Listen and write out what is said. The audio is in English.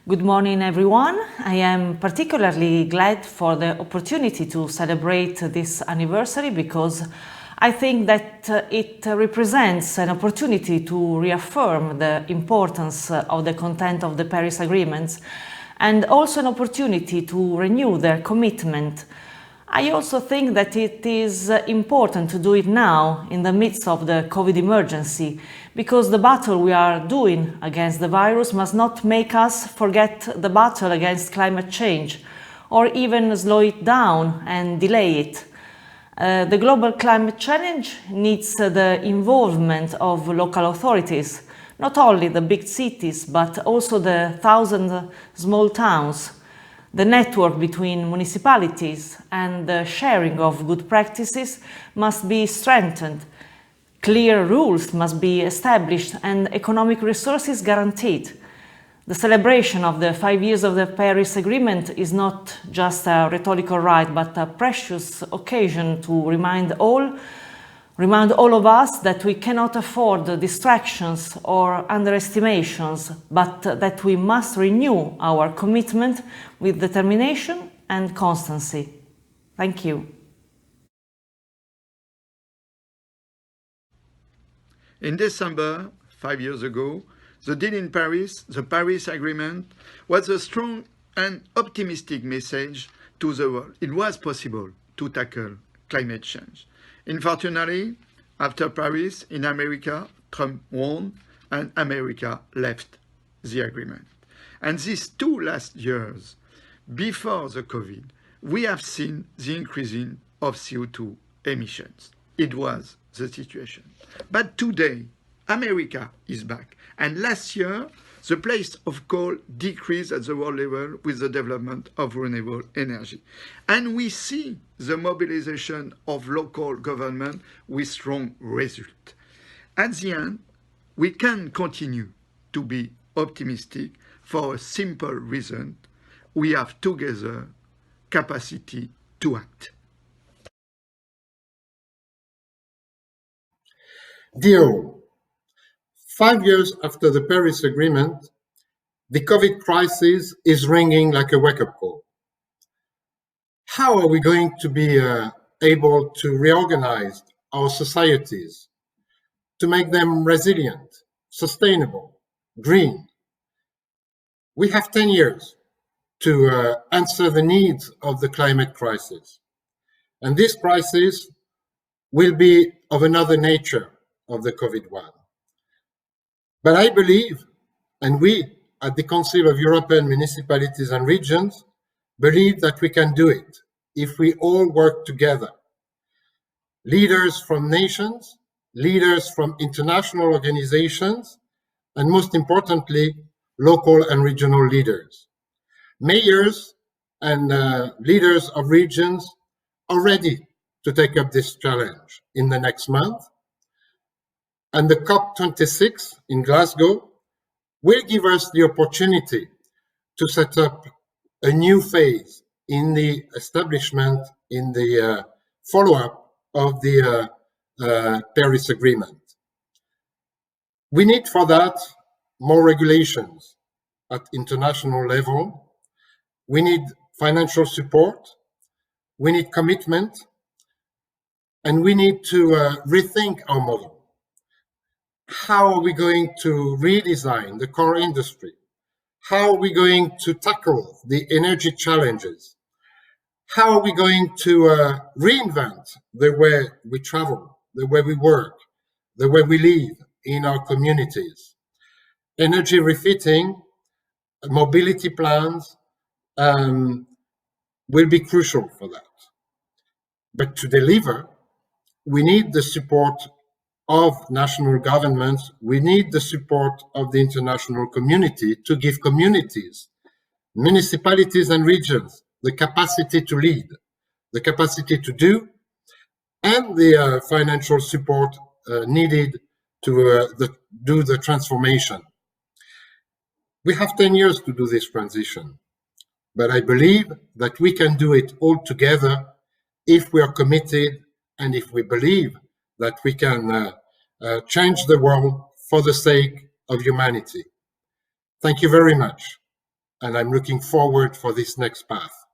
Good morning, everyone. I am particularly glad for the opportunity to celebrate this anniversary because I think that it represents an opportunity to reaffirm the importance of the content of the Paris Agreements and also an opportunity to renew their commitment. I also think that it is important to do it now in the midst of the COVID emergency because the battle we are doing against the virus must not make us forget the battle against climate change or even slow it down and delay it. The global climate challenge needs the involvement of local authorities, not only the big cities but also the thousand small towns. The network between municipalities and the sharing of good practices must be strengthened. Clear rules must be established and economic resources guaranteed. The celebration of the 5 years of the Paris Agreement is not just a rhetorical rite, but a precious occasion to remind all of us that we cannot afford distractions or underestimations, but that we must renew our commitment with determination and constancy. Thank you. In December, 5 years ago, the deal in Paris, the Paris Agreement, was a strong and optimistic message to the world. It was possible to tackle climate change. Unfortunately, after Paris, in America, Trump won and America left the agreement. And these 2 last years, before the COVID, we have seen the increasing of CO2 emissions. It was the situation. But today, America is back. And last year, the place of coal decreased at the world level with the development of renewable energy. And we see the mobilization of local government with strong results. At the end, we can continue to be optimistic for a simple reason. We have together capacity to act. Dear, 5 years after the Paris Agreement, the COVID crisis is ringing like a wake-up call. How are we going to be able to reorganize our societies, to make them resilient, sustainable, green? We have 10 years to answer the needs of the climate crisis. And this crisis will be of another nature of the COVID one. But I believe, and we at the Council of European Municipalities and Regions believe that we can do it if we all work together. Leaders from nations, leaders from international organizations, and most importantly, local and regional leaders. Mayors and leaders of regions are ready to take up this challenge in the next month. And the COP26 in Glasgow will give us the opportunity to set up a new phase in the establishment, in the follow-up of the Paris Agreement. We need for that more regulations at international level. We need financial support. We need commitment. And we need to rethink our model. How are we going to redesign the core industry? How are we going to tackle the energy challenges? How are we going to reinvent the way we travel, the way we work, the way we live in our communities? Energy refitting, mobility plans will be crucial for that. But to deliver, we need the support of national governments, we need the support of the international community to give communities, municipalities and regions the capacity to lead, the capacity to do, and the financial support needed to do the transformation. We have 10 years to do this transition, but I believe that we can do it all together if we are committed and if we believe that we can change the world for the sake of humanity. Thank you very much. and I'm looking forward for this next path.